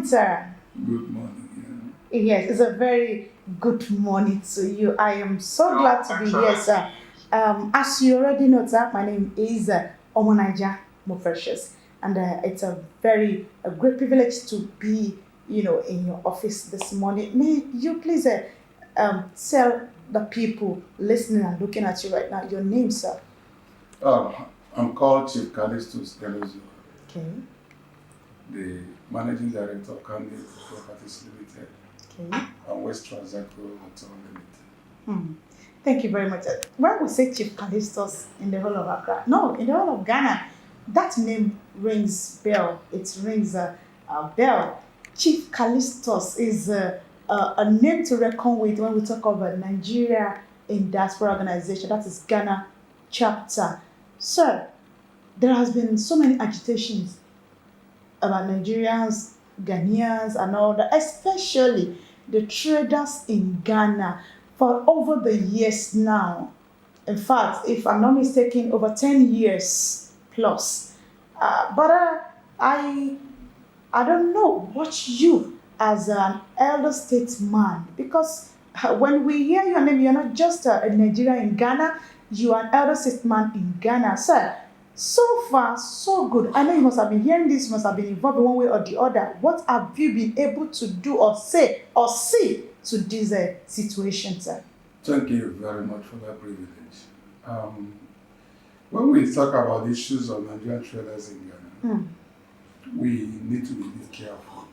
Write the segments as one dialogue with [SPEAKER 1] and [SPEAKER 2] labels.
[SPEAKER 1] sir.
[SPEAKER 2] Good morning.
[SPEAKER 1] Yes, it's a very good morning to you. I am so glad to be here, sir. As you already know, sir, my name is Omonaja Mofrecious, and it's a great privilege to be, in your office this morning. May you please tell the people listening and looking at you right now your name, sir?
[SPEAKER 2] I'm called Chief CALISTUS, ELOZIEWA,
[SPEAKER 1] Okay.
[SPEAKER 2] the Managing Director of Candy Properties Limited,
[SPEAKER 1] Okay.
[SPEAKER 2] and West Transaco Hotel Limited.
[SPEAKER 1] Thank you very much. When we say Chief CALISTUS in the whole of Accra, no, in the whole of Ghana, that name rings bell. It rings a bell. Chief CALISTUS is a name to reckon with when we talk about Nigeria in Diaspora Organization, that is Ghana chapter. Sir, there has been so many agitations about Nigerians, Ghanaians, and all that, especially the traders in Ghana for over the years now. In fact, if I'm not mistaken, over 10 years plus. But I don't know what you as an elder statesman, because when we hear your name, you're not just a Nigerian in Ghana, you are an elder statesman in Ghana. Sir, so far, so good. I know you must have been hearing this, you must have been involved in one way or the other. What have you been able to do or say or see to this situation, sir?
[SPEAKER 2] Thank you very much for that privilege. When we talk about issues of Nigerian traders in Ghana, we need to be careful.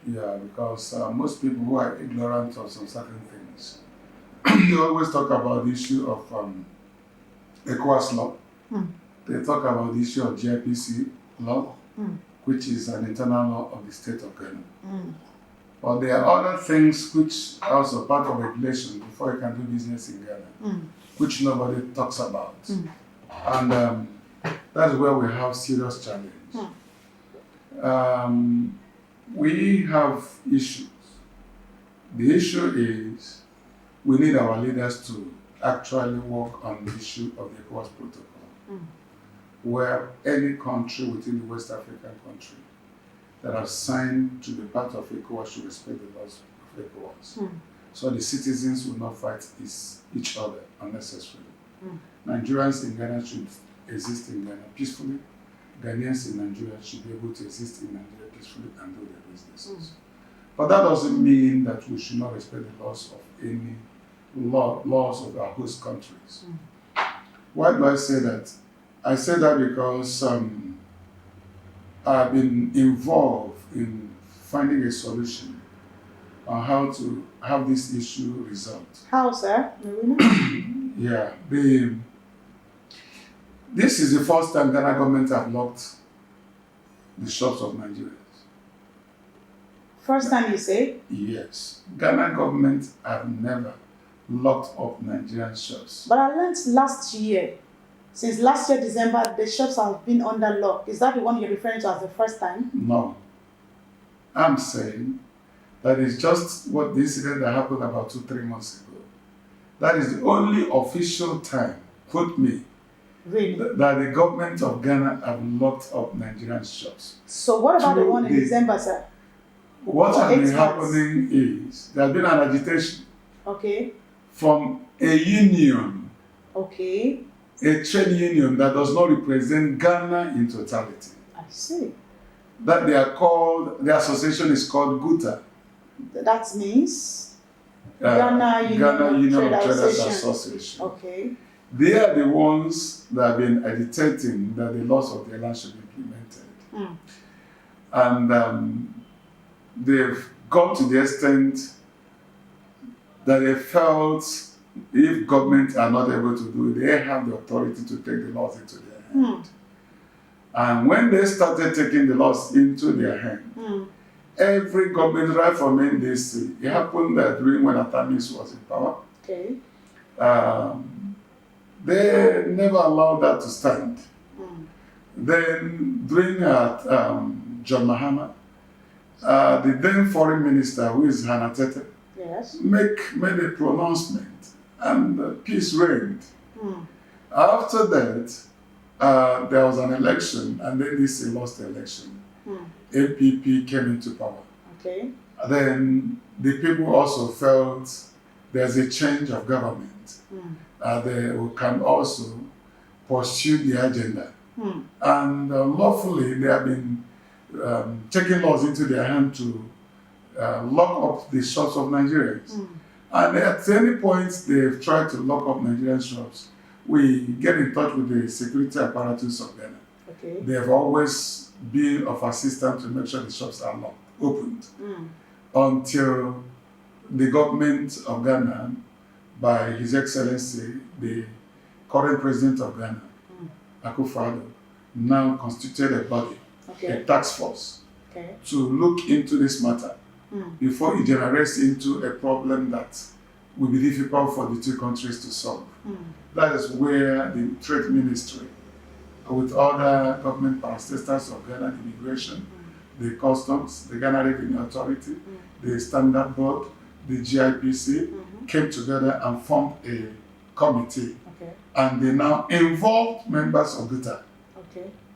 [SPEAKER 2] Yeah, because most people who are ignorant of some certain things, they always talk about the issue of ECOWAS law. They talk about the issue of GIPC law, which is an internal law of the state of Ghana. But there are other things which are also part of regulation before you can do business in Ghana, which nobody talks about. And that's where we have serious challenge. We have issues. The issue is we need our leaders to actually work on the issue of the ECOWAS protocol, where any country within the West African country that have signed to be part of ECOWAS should respect the laws of ECOWAS. So the citizens will not fight each other unnecessarily. Nigerians in Ghana should exist in Ghana peacefully. Ghanaians in Nigeria should be able to exist in Nigeria peacefully and do their businesses. But that doesn't mean that we should not respect the laws of any laws of our host countries. Why do I say that? I say that because I've been involved in finding a solution on how to have this issue resolved.
[SPEAKER 1] How, sir?
[SPEAKER 2] Yeah, this is the first time Ghana government have locked the shops of Nigerians.
[SPEAKER 1] First time you say?
[SPEAKER 2] Yes. Ghana government have never locked up Nigerian shops.
[SPEAKER 1] But I learned last year, since last year December, the shops have been under lock. Is that the one you're referring to as the first time?
[SPEAKER 2] No. I'm saying that is just what the incident that happened about 2-3 months ago. That is the only official time, quote me,
[SPEAKER 1] really?
[SPEAKER 2] That the government of Ghana have locked up Nigerian shops.
[SPEAKER 1] So what about the one in December, sir?
[SPEAKER 2] What has been happening is there has been an agitation from a union, a trade union that does not represent Ghana in totality.
[SPEAKER 1] I see.
[SPEAKER 2] That they are called, the association is called GUTA.
[SPEAKER 1] That means Ghana Union of Traders Association. Okay.
[SPEAKER 2] They are the ones that have been agitating that the laws of the land should be implemented. And they've got to the extent that they felt if government are not able to do it, they have the authority to take the laws into their hand. And when they started taking the laws into their hand, every government, right from NDC, it happened that during when Atamis was in power, they never allowed that to stand. Then during John Mahama, the then foreign minister, who is Hannah Tete, made a pronouncement and peace reigned. After that, there was an election and then NDC lost the election. APP came into power.
[SPEAKER 1] Okay.
[SPEAKER 2] Then the people also felt there's a change of government. They can also pursue the agenda. And lawfully, they have been taking laws into their hand to lock up the shops of Nigerians. And at any point they've tried to lock up Nigerian shops, we get in touch with the security apparatus of Ghana.
[SPEAKER 1] Okay.
[SPEAKER 2] They have always been of assistance to make sure the shops are locked, opened, until the government of Ghana, by His Excellency, the current president of Ghana, Akufo-Addo, now constituted a body, a task force, to look into this matter before it generates into a problem that will be difficult for the two countries to solve. That is where the Trade Ministry, with other government parastatals of Ghana, the Immigration, the Customs, the Ghana Revenue Authority, the Standard Board, the GIPC, came together and formed a committee. And they now involved members of GUTA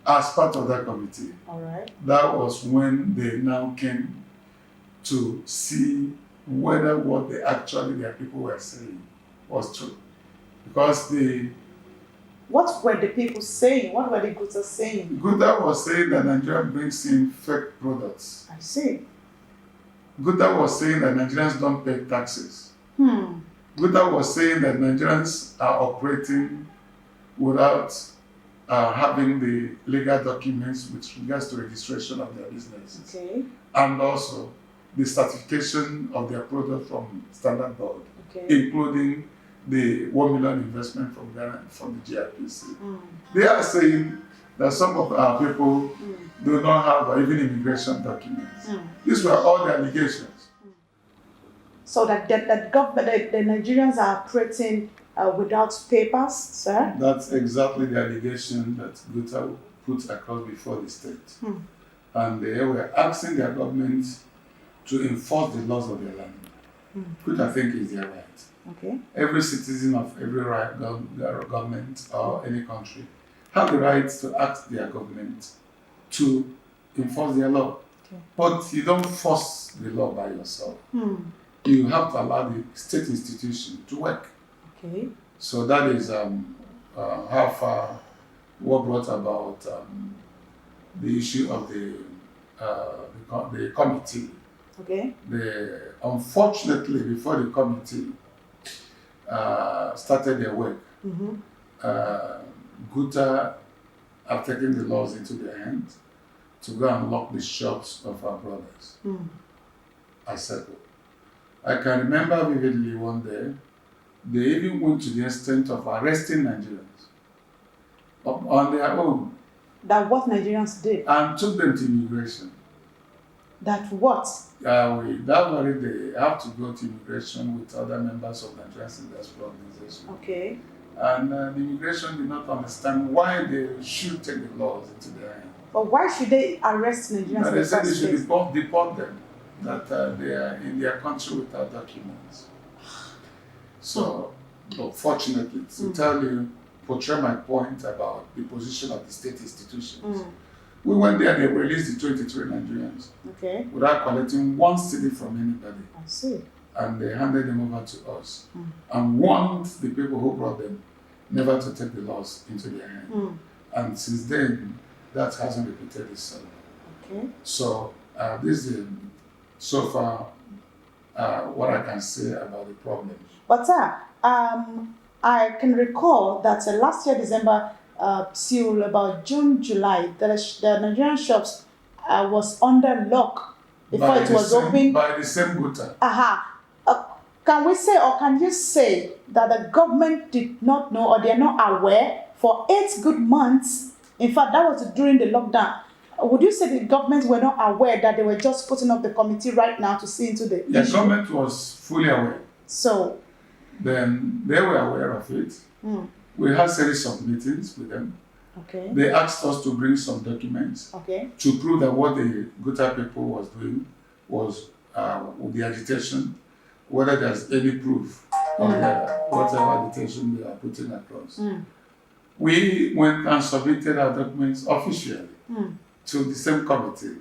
[SPEAKER 2] as part of that committee. That was when they now came to see whether what they actually their people were saying was true. Because
[SPEAKER 1] what were the people saying? What were the GUTA saying?
[SPEAKER 2] GUTA was saying that Nigeria brings in fake products.
[SPEAKER 1] I see.
[SPEAKER 2] GUTA was saying that Nigerians don't pay taxes. GUTA was saying that Nigerians are operating without having the legal documents with regards to registration of their businesses. And also the certification of their product from Standard Board, including the 1 million investment from Ghana and from the GIPC. They are saying that some of our people do not have even immigration documents. These were all the allegations.
[SPEAKER 1] So that government, the Nigerians are operating without papers, sir? That's
[SPEAKER 2] exactly the allegation that GUTA put across before the state. And they were asking their government to enforce the laws of their land, which I think is their right. Every citizen of every government or any country have the right to ask their government to enforce their law. But you don't force the law by yourself. You have to allow the state institution to work. So that is how far what brought about the issue of the committee. Unfortunately, before the committee started their work, GUTA have taken the laws into their hands to go and lock the shops of our brothers. ACCRA. I can remember vividly one day, they even went to the extent of arresting Nigerians on their own.
[SPEAKER 1] That what Nigerians did?
[SPEAKER 2] And took them to immigration.
[SPEAKER 1] That what?
[SPEAKER 2] That very day, they have to go to immigration with other members of Nigerian Industrial Organization. And the immigration did not understand why they should take the laws into their hands.
[SPEAKER 1] But why should they arrest Nigerians?
[SPEAKER 2] They said they should deport them, that they are in their country without documents. So, fortunately, to portray my point about the position of the state institutions, we went there, they released the 23 Nigerians without collecting one cedi from anybody.
[SPEAKER 1] I see.
[SPEAKER 2] And they handed them over to us and warned the people who brought them never to take the laws into their hands. And since then, that hasn't repeated itself. So this is so far what I can say about the problem.
[SPEAKER 1] But I can recall that last year, December, till about June, July, the Nigerian shops was under lock before it was open.
[SPEAKER 2] By the same GUTA.
[SPEAKER 1] Can we say, or can you say that the government did not know, or they are not aware for 8 good months? In fact, that was during the lockdown. Would you say the government were not aware that they were just putting up the committee right now to see into the issue?
[SPEAKER 2] The government was fully aware.
[SPEAKER 1] So?
[SPEAKER 2] Then they were aware of it. We had a series of meetings with them. They asked us to bring some documents to prove that what the GUTA people was doing was with the agitation, whether there's any proof of whatever agitation they are putting across. We went and submitted our documents officially to the same committee.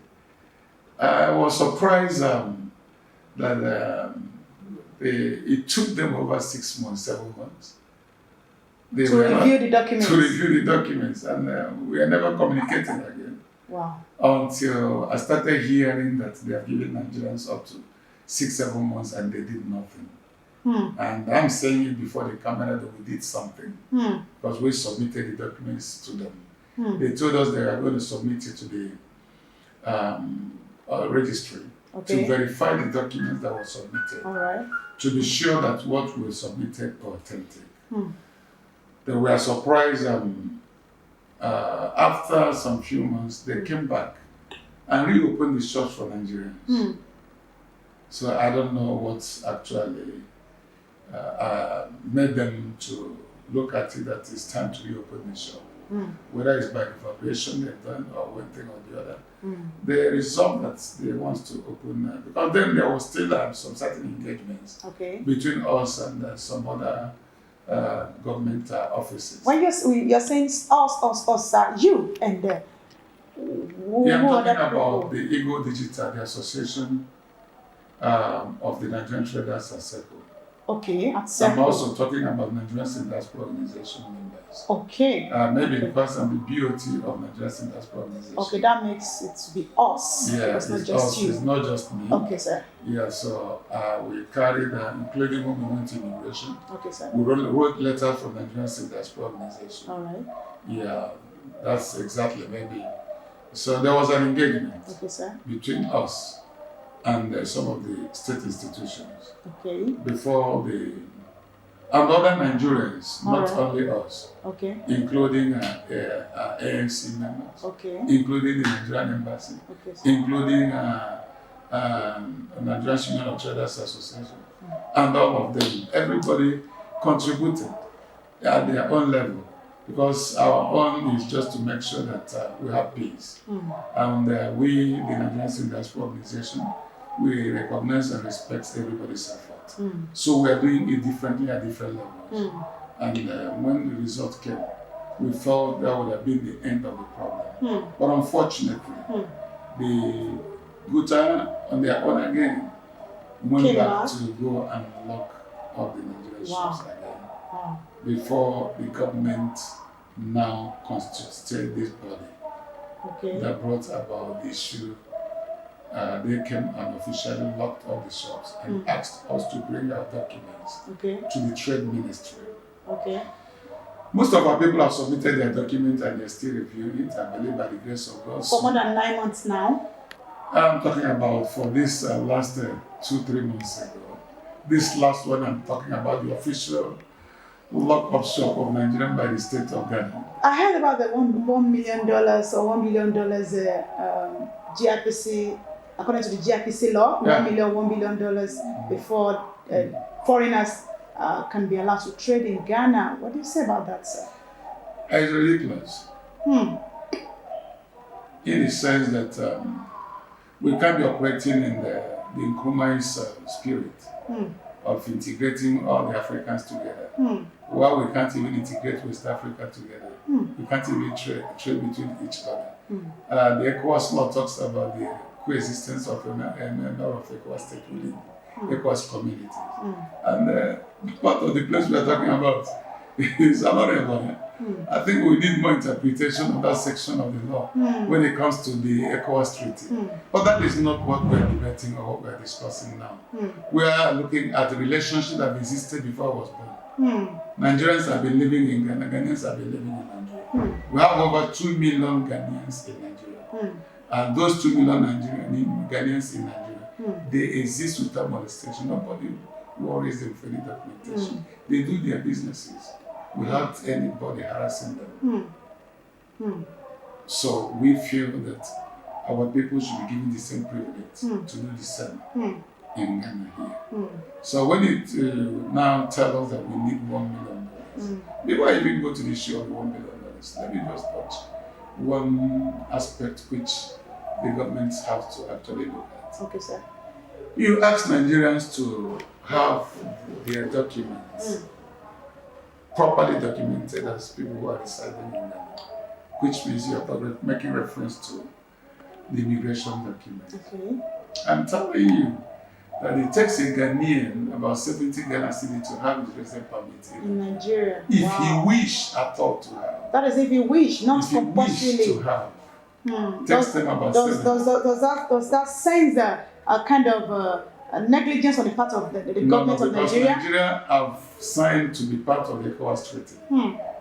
[SPEAKER 2] I was surprised that it took them over 6 months, 7 months. They
[SPEAKER 1] to review the documents.
[SPEAKER 2] To review the documents, and we are never communicating again.
[SPEAKER 1] Wow.
[SPEAKER 2] Until I started hearing that they have given Nigerians up to 6, 7 months and they did nothing. And I'm saying it before the camera that we did something because we submitted the documents to them. They told us they are going to submit it to the registry to verify the documents that were submitted.
[SPEAKER 1] All right.
[SPEAKER 2] To be sure that what we submitted were authentic. They were surprised after some few months, they came back and reopened the shops for Nigerians. So I don't know what's actually made them to look at it that it's time to reopen the shop. Whether it's by the valuation they've done or one thing or the other. They resolved that they want to open, because then there was still some certain engagements between us and some other government offices.
[SPEAKER 1] When you're saying us, you and
[SPEAKER 2] I'm talking about the Ego Digital, the association of the Nigerian Traders ACCRA. I'm also talking about Nigerian Diaspora Organization members. Maybe because I'm the BOT of Nigerian Diaspora Organization.
[SPEAKER 1] That makes it to be us.
[SPEAKER 2] Yeah,
[SPEAKER 1] it's not just
[SPEAKER 2] us.
[SPEAKER 1] you.
[SPEAKER 2] It's not just me.
[SPEAKER 1] Okay, sir.
[SPEAKER 2] Yeah, so we carried, including when we went to immigration.
[SPEAKER 1] Okay, sir.
[SPEAKER 2] We wrote letters from Nigerian Diaspora Organization.
[SPEAKER 1] All right.
[SPEAKER 2] Yeah, that's exactly maybe. So there was an engagement between us and some of the state institutions. Before and other Nigerians, not only us, including ANC members, including the Nigerian Embassy, including Nigerian Union of Traders Association, and all of them. Everybody contributed at their own level, because our own is just to make sure that we have peace. And we, the Nigerian Diaspora Organization, we recognize and respect everybody's effort. So we are doing it differently at different levels. And when the result came, we felt that would have been the end of the problem. But unfortunately, the GUTA on their own again went back to go and lock up the Nigerian shops again. Before the government now constituted this body that brought about the issue. They came and officially locked up the shops and asked us to bring our documents to the Trade Ministry. Most of our people have submitted their documents and they're still reviewing it, I believe by the grace of God.
[SPEAKER 1] For more than 9 months now?
[SPEAKER 2] I'm talking about for this last 2-3 months ago. This last one, I'm talking about the official lock-up shop of Nigeria by the state of Ghana.
[SPEAKER 1] I heard about the $1 million or $1 billion GIPC. According to the GIPC law, $1 billion before foreigners can be allowed to trade in Ghana. What do you say about that, sir?
[SPEAKER 2] It's ridiculous. In the sense that we can't be operating in the Nkrumah's spirit of integrating all the Africans together. While we can't even integrate West Africa together. We can't even trade between each other. The ECOWAS law talks about the coexistence of a member of ECOWAS state within ECOWAS communities. And part of the place we are talking about is another one. I think we need more interpretation of that section of the law when it comes to the ECOWAS treaty. But that is not what we are debating or what we are discussing now. We are looking at the relationship that existed before I was born. Nigerians have been living in Ghana, Ghanaians have been living in Nigeria. We have over 2 million Ghanaians in Nigeria. And those 2 million Ghanaians in Nigeria, they exist without molestation. Nobody worries them for any documentation. They do their businesses without anybody harassing them. So we feel that our people should be given the same privilege to do the same in Ghana here. So when it now tells us that we need $1 million, before I even go to the issue of the $1 million, let me just touch one aspect which the governments have to actually look at.
[SPEAKER 1] Okay, sir.
[SPEAKER 2] You ask Nigerians to have their documents properly documented as people who are residing in Ghana, which means you're making reference to the immigration document.
[SPEAKER 1] Okay.
[SPEAKER 2] I'm telling you that it takes a Ghanaian about 70 Ghana cedis to have his residence permit
[SPEAKER 1] In Nigeria.
[SPEAKER 2] if
[SPEAKER 1] Wow.
[SPEAKER 2] he wish at all to have.
[SPEAKER 1] That is if you wish, not
[SPEAKER 2] If he wish to
[SPEAKER 1] compulsorily.
[SPEAKER 2] have. Takes them about
[SPEAKER 1] Does that sense a kind of negligence on the part of the government of
[SPEAKER 2] because
[SPEAKER 1] Nigeria?
[SPEAKER 2] Nigeria have signed to be part of the ECOWAS treaty.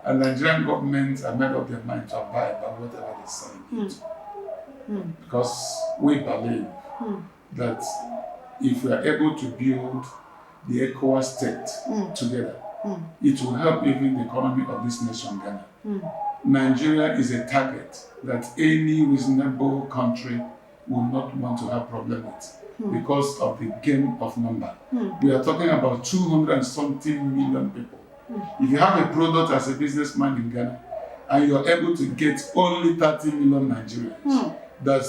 [SPEAKER 2] And Nigerian government have made up their mind to abide by whatever they sign. Because we believe that if we are able to build the ECOWAS state together, it will help even the economy of this nation, Ghana. Nigeria is a target that any reasonable country will not want to have problem with because of the game of number. We are talking about 200 and something million people. If you have a product as a businessman in Ghana and you are able to get only 30 million Nigerians that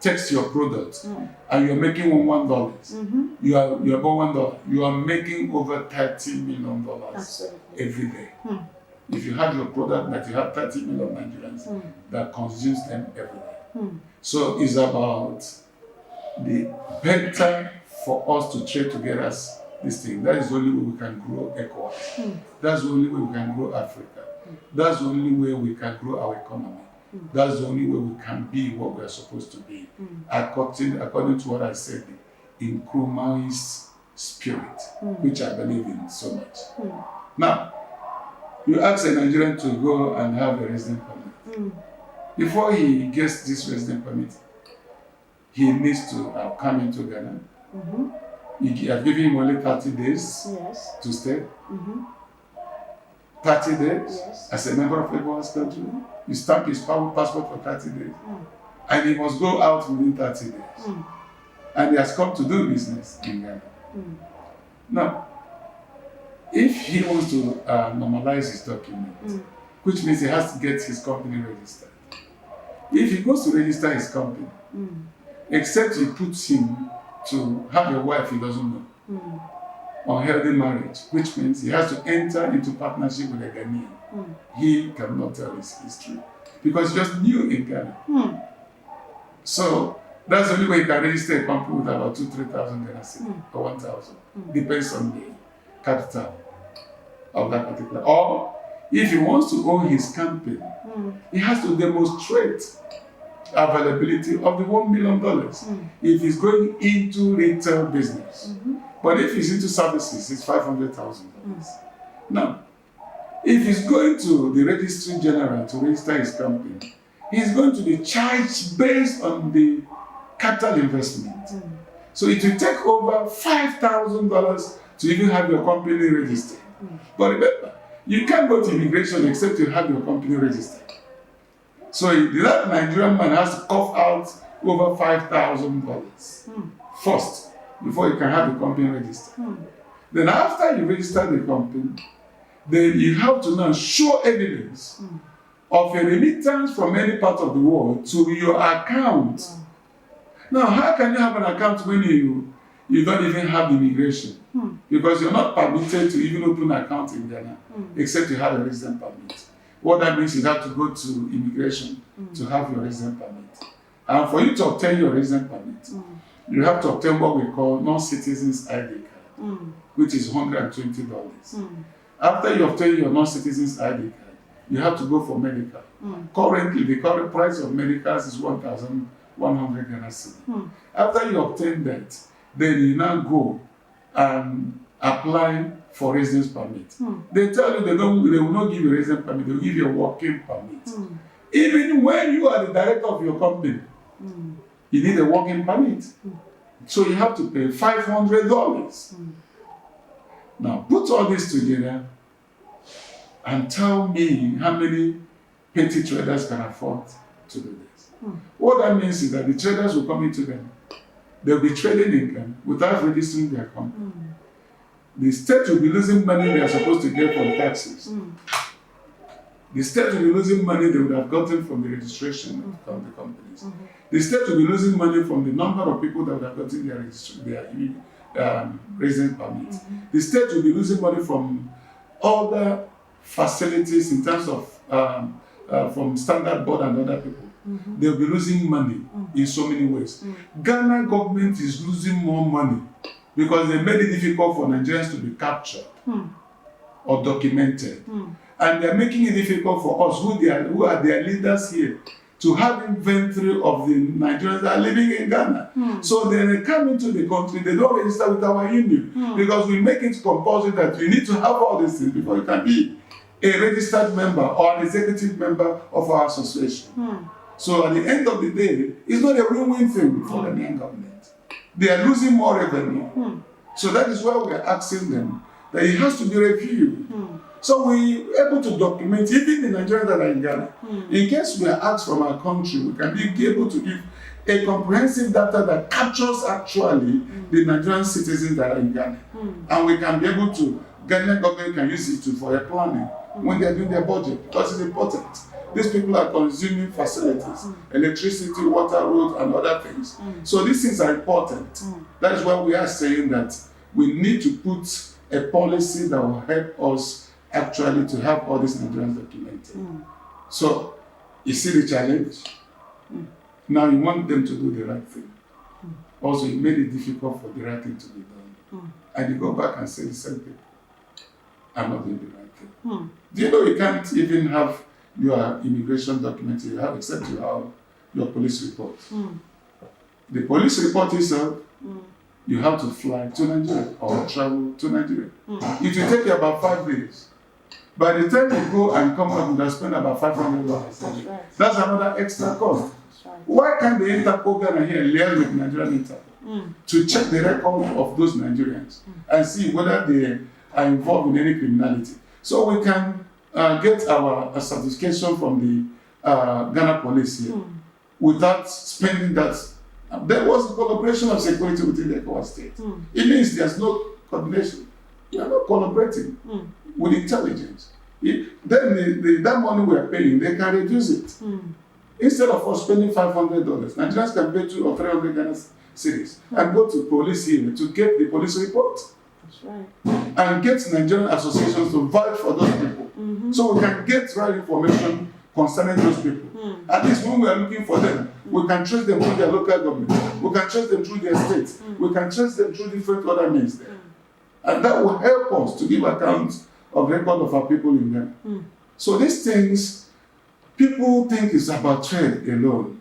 [SPEAKER 2] takes your product and you're making $1, you are about $1, you are making over $30 million every day. If you have your product that you have 30 million Nigerians that consumes them every day. So it's about the better for us to trade together as this thing. That is the only way we can grow ECOWAS. That's the only way we can grow Africa. That's the only way we can grow our economy. That's the only way we can be what we are supposed to be. According to what I said, in Nkrumah's spirit, which I believe in so much. Now, you ask a Nigerian to go and have a residence permit. Before he gets this residence permit, he needs to have come into Ghana. You have given him only 30 days to stay. 30 days as a member of ECOWAS country. You stamp his passport for 30 days. And he must go out within 30 days. And he has come to do business in Ghana. Now, if he wants to normalize his document, which means he has to get his company registered. If he goes to register his company, except he puts him to have a wife he doesn't know, unhealthy marriage, which means he has to enter into partnership with a Ghanaian. He cannot tell his history because he's just new in Ghana. So that's the only way he can register a company with about 2,000-3,000 Ghana cedis or 1,000. Depends on the capital of that particular. Or if he wants to own his company, he has to demonstrate availability of the $1 million if he's going into retail business. But if he's into services, it's $500,000. Now, if he's going to the registry general to register his company, he's going to be charged based on the capital investment. So it will take over $5,000 to even have your company registered. But remember, you can't go to immigration except you have your company registered. So that Nigerian man has to cough out over $5,000 first before you can have the company registered. Then after you register the company, then you have to now show evidence of a remittance from any part of the world to your account. Now, how can you have an account when you don't even have immigration? Because you're not permitted to even open an account in Ghana except you have a residence permit. What that means is you have to go to immigration to have your residence permit. And for you to obtain your residence permit, you have to obtain what we call non-citizens ID card, which is $120. After you obtain your non-citizens ID card, you have to go for medical. Currently, the current price of medicals is 1,100 Ghana cedis. After you obtain that, then you now go and apply for residence permit. They tell you they will not give you a residence permit, they will give you a working permit. Even when you are the director of your company, you need a working permit. So you have to pay $500. Now put all this together and tell me how many petty traders can afford to do this. What that means is that the traders will come into them. They'll be trading income without registering their company. The state will be losing money they are supposed to get from taxes. The state will be losing money they would have gotten from the registration of the companies. The state will be losing money from the number of people that would have gotten their residence permit. The state will be losing money from other facilities in terms of from Standard Board and other people they'll be losing money in so many ways. Ghana government is losing more money because they made it difficult for Nigerians to be captured or documented. And they're making it difficult for us, who are their leaders here, to have inventory of the Nigerians that are living in Ghana. So they come into the country, they don't register with our union because we make it compulsory that you need to have all these things before you can be a registered member or an executive member of our association. So at the end of the day, it's not a win-win thing for the Ghanaian government. They are losing more revenue. So that is why we are asking them that it has to be reviewed. So we're able to document, even the Nigerians that are in Ghana. In case we are asked from our country, we can be able to give a comprehensive data that captures actually the Nigerian citizens that are in Ghana. And we can be able to, Ghanaian government can use it for a planning when they're doing their budget, because it's important. These people are consuming facilities, electricity, water, road, and other things. So these things are important. That is why we are saying that we need to put a policy that will help us actually to have all these Nigerians documented. So, you see the challenge? Now you want them to do the right thing. Also, you made it difficult for the right thing to be done. And you go back and say the same thing. I'm not doing the right thing. Do you know you can't even have your immigration documented, you have, except you have your police report. The police report itself, you have to fly to Nigeria or travel to Nigeria. It will take you about 5 days. By the time you go and come out, you will spend about $500.
[SPEAKER 1] That's right.
[SPEAKER 2] That's another extra cost.
[SPEAKER 1] That's right.
[SPEAKER 2] Why can't the Interpol Ghana here liaise with Nigerian Interpol to check the record of those Nigerians and see whether they are involved in any criminality? So we can get our certification from the Ghana police here without spending that. There was a collaboration of security within the ECOWAS state. It means there's no coordination. We are not collaborating with intelligence. Then that money we are paying, they can reduce it. Instead of us spending $500, Nigerians can pay 200 or 300 Ghana cedis and go to police here to get the police report.
[SPEAKER 1] That's right.
[SPEAKER 2] And get Nigerian associations to vouch for those people. So we can get right information concerning those people. At least when we are looking for them, we can trace them through their local government. We can trace them through their states. We can trace them through different other means there. And that will help us to give account of record of our people in Ghana. So these things, people think it's about trade alone.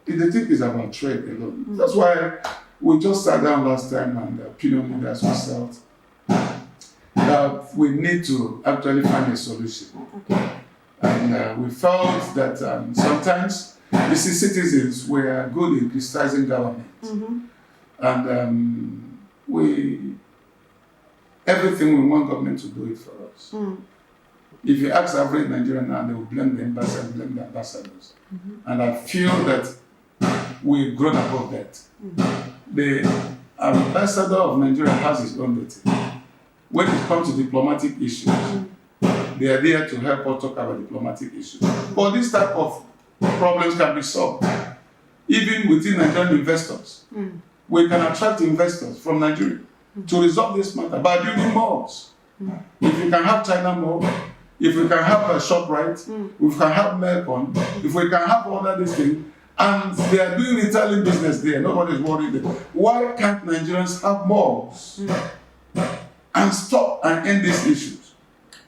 [SPEAKER 2] They think it's about trade alone. That's why we just sat down last time and the opinion leaders we felt that we need to actually find a solution. And we felt that sometimes you see citizens were good in criticizing government. And everything we want government to do it for us. If you ask average Nigerian now, they will blame the embassy and blame the ambassadors. And I feel that we've grown above that. The ambassador of Nigeria has his own duty. When it comes to diplomatic issues, they are there to help us talk about diplomatic issues. But this type of problems can be solved, even within Nigerian investors. We can attract investors from Nigeria to resolve this matter by building malls. If we can have China Mall, if we can have a ShopRite, if we can have Melcon, if we can have all of these things, and they are doing retailing business there, nobody's worried there. Why can't Nigerians have malls and stop and end these issues?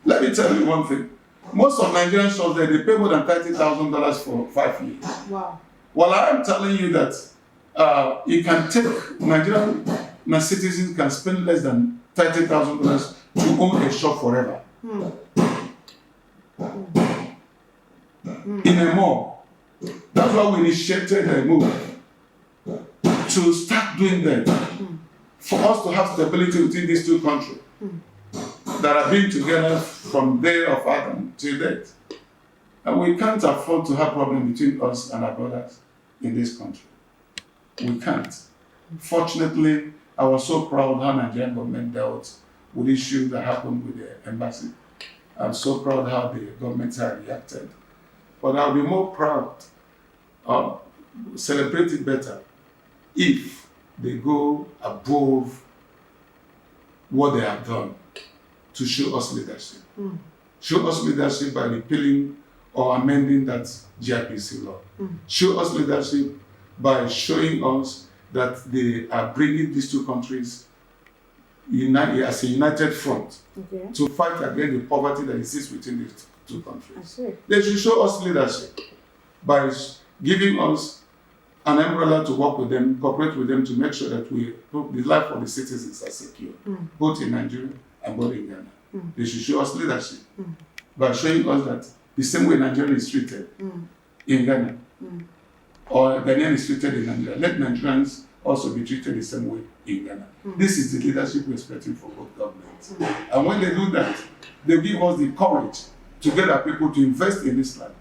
[SPEAKER 2] Let me tell you one thing. Most of Nigerian shops there, they pay more than $30,000 for 5 years.
[SPEAKER 1] Wow.
[SPEAKER 2] Well, I am telling you that it can take Nigerian citizens can spend less than $30,000 to own a shop forever. In a mall. That's why we initiated a move to start doing that. For us to have stability within these two countries that have been together from day of Adam till date. And we can't afford to have problems between us and our brothers in this country. We can't. Fortunately, I was so proud how Nigerian government dealt with issues that happened with the embassy. I'm so proud how the government had reacted. But I'll be more proud, celebrate it better, if they go above what they have done to show us leadership. Show us leadership by repealing or amending that GIPC law. Show us leadership by showing us that they are bringing these two countries as a united front to fight against the poverty that exists within these two countries. They should show us leadership by giving us an umbrella to work with them, cooperate with them to make sure that the life of the citizens are secure, both in Nigeria and both in Ghana. They should show us leadership by showing us that the same way Nigeria is treated in Ghana, or Ghanaian is treated in Nigeria, let Nigerians also be treated the same way in Ghana. This is the leadership we're expecting from both governments. And when they do that, they give us the courage to get our people to invest in this land.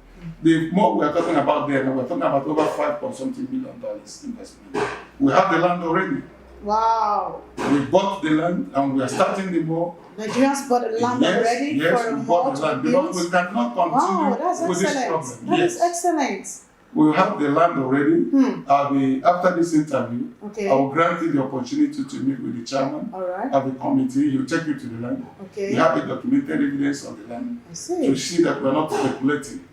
[SPEAKER 2] The more we are talking about there, we're talking about over $5.something million investment. We have the land already.
[SPEAKER 1] Wow.
[SPEAKER 2] We bought the land and we are starting the more.
[SPEAKER 1] Nigerians bought the land already for a
[SPEAKER 2] we bought the land because we cannot continue with this problem.
[SPEAKER 1] That is excellent.
[SPEAKER 2] We have the land already. After this interview, I will grant you the opportunity to meet with the chairman of the committee. He will take you to the land. We have a documented evidence of the land to see that we are not speculating.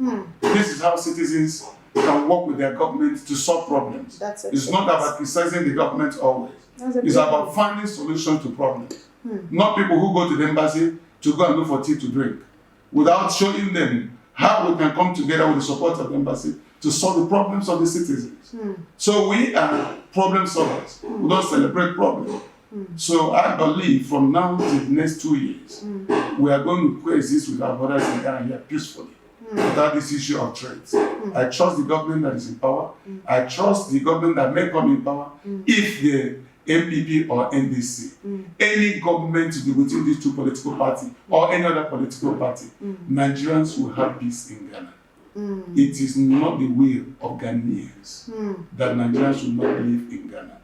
[SPEAKER 2] This is how citizens can work with their government to solve problems. It's not about criticizing the government always. It's about finding solutions to problems. Not people who go to the embassy to go and look for tea to drink without showing them how we can come together with the support of the embassy to solve the problems of the citizens. So we are problem solvers. We don't celebrate problems. So I believe from now to the next 2 years, we are going to coexist with our brothers in Ghana here peacefully without this issue of trades. I trust the government that is in power. I trust the government that may come in power if the MPP or NDC, any government within these two political parties or any other political party, Nigerians will have peace in Ghana. It is not the will of Ghanaians that Nigerians will not live in Ghana.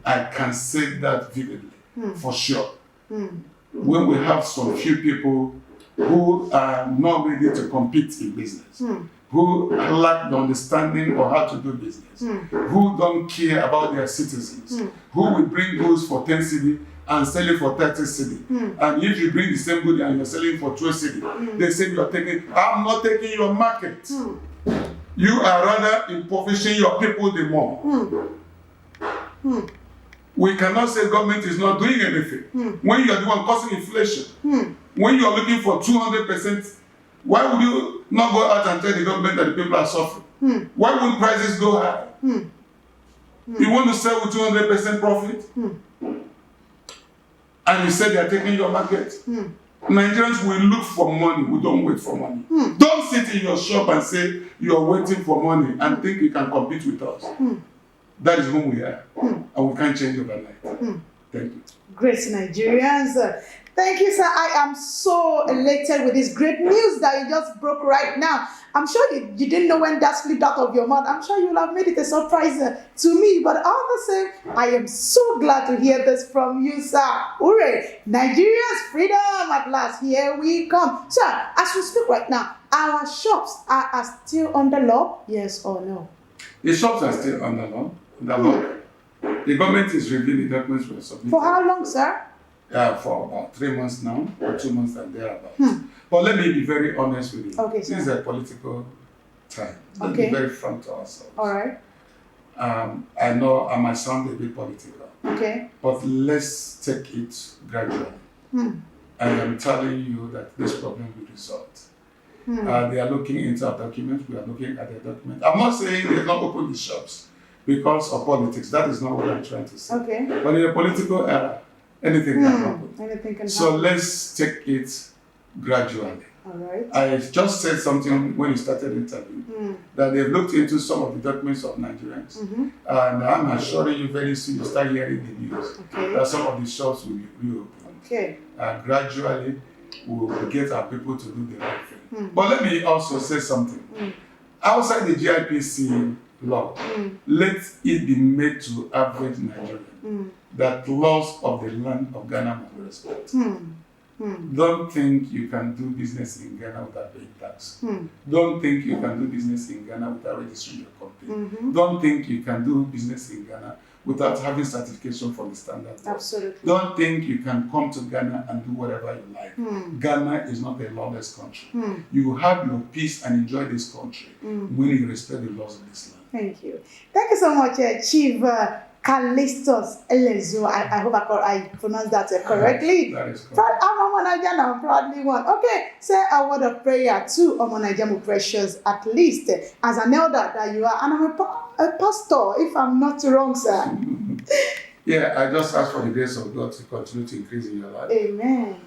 [SPEAKER 2] I can say that vividly, for sure. When we have some few people who are not ready to compete in business, who lack the understanding of how to do business, who don't care about their citizens, who will bring goods for 10 cedi and sell it for 30 cedi. And if you bring the same good and you're selling for 12 cedi, they say you're taking, I'm not taking your market. You are rather impoverishing your people the more. We cannot say government is not doing anything. When you are the one causing inflation, when you are looking for 200%, why would you not go out and tell the government that the people are suffering? Why wouldn't prices go high? You want to sell with 200% profit? And you say they are taking your market? Nigerians will look for money. We don't wait for money. Don't sit in your shop and say you are waiting for money and think you can compete with us. That is who we are. And we can't change overnight. Thank you.
[SPEAKER 1] Great Nigerians. Thank you, sir. I am so elated with this great news that you just broke right now. I'm sure you didn't know when that slipped out of your mouth. I'm sure you will have made it a surprise to me. But all the same, I am so glad to hear this from you, sir. Hooray! Nigeria's freedom at last. Here we come. Sir, as we speak right now, our shops are still under law? Yes or no?
[SPEAKER 2] The shops are still under law. The government is reviewing the documents we submitted.
[SPEAKER 1] For how long, sir?
[SPEAKER 2] For about 3 months now, or 2 months and thereabouts. But let me be very honest with you. This is a political time. Let's be very frank to ourselves.
[SPEAKER 1] All right.
[SPEAKER 2] I know I might sound a bit political. But let's take it gradually. And I'm telling you that this problem will resolve. They are looking into our documents. We are looking at the document. I'm not saying they don't open the shops because of politics. That is not what I'm trying to say. But in a political era, anything can happen.
[SPEAKER 1] Anything can
[SPEAKER 2] so let's take it gradually.
[SPEAKER 1] All right.
[SPEAKER 2] I just said something when you started the interview that they've looked into some of the documents of Nigerians, and I'm assuring you very soon you start hearing the news that some of the shops will be reopened. And gradually we will get our people to do the right thing. But let me also say something. Outside the GIPC law, let it be made to average Nigerian that laws of the land of Ghana must be respected. Don't think you can do business in Ghana without paying tax. Don't think you can do business in Ghana without registering your company. Don't think you can do business in Ghana without having certification from the standard board.
[SPEAKER 1] Absolutely.
[SPEAKER 2] Don't think you can come to Ghana and do whatever you like. Ghana is not a lawless country. You have your peace and enjoy this country when you respect the laws of this land.
[SPEAKER 1] Thank you. Thank you so much, Chief CALISTUS ELOZIEWA. I hope I pronounced that correctly.
[SPEAKER 2] That is correct.
[SPEAKER 1] I'm Nigerian, I'm proudly one. Okay, say a word of prayer to Nigerian precious, at least as an elder that you are, and I'm a pastor, if I'm not wrong, sir.
[SPEAKER 2] Yeah, I just ask for the grace of God to continue to increase in your life.
[SPEAKER 1] Amen.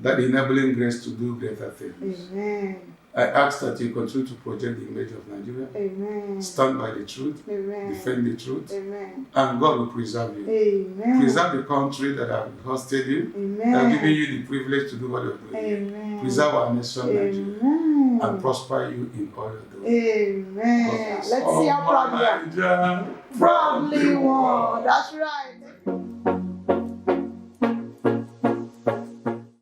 [SPEAKER 2] That enabling grace to do greater things.
[SPEAKER 1] Amen.
[SPEAKER 2] I ask that you continue to project the image of Nigeria.
[SPEAKER 1] Amen.
[SPEAKER 2] Stand by the truth.
[SPEAKER 1] Amen.
[SPEAKER 2] Defend the truth.
[SPEAKER 1] Amen.
[SPEAKER 2] And God will preserve you.
[SPEAKER 1] Amen.
[SPEAKER 2] Preserve the country that have hosted you.
[SPEAKER 1] Amen.
[SPEAKER 2] That have given you the privilege to do what you're doing.
[SPEAKER 1] Amen.
[SPEAKER 2] Preserve our nation, Nigeria.
[SPEAKER 1] Amen.
[SPEAKER 2] And prosper you in all you're doing.
[SPEAKER 1] Amen. Let's see how proud you are.
[SPEAKER 2] Nigeria,
[SPEAKER 1] Proudly won. That's right.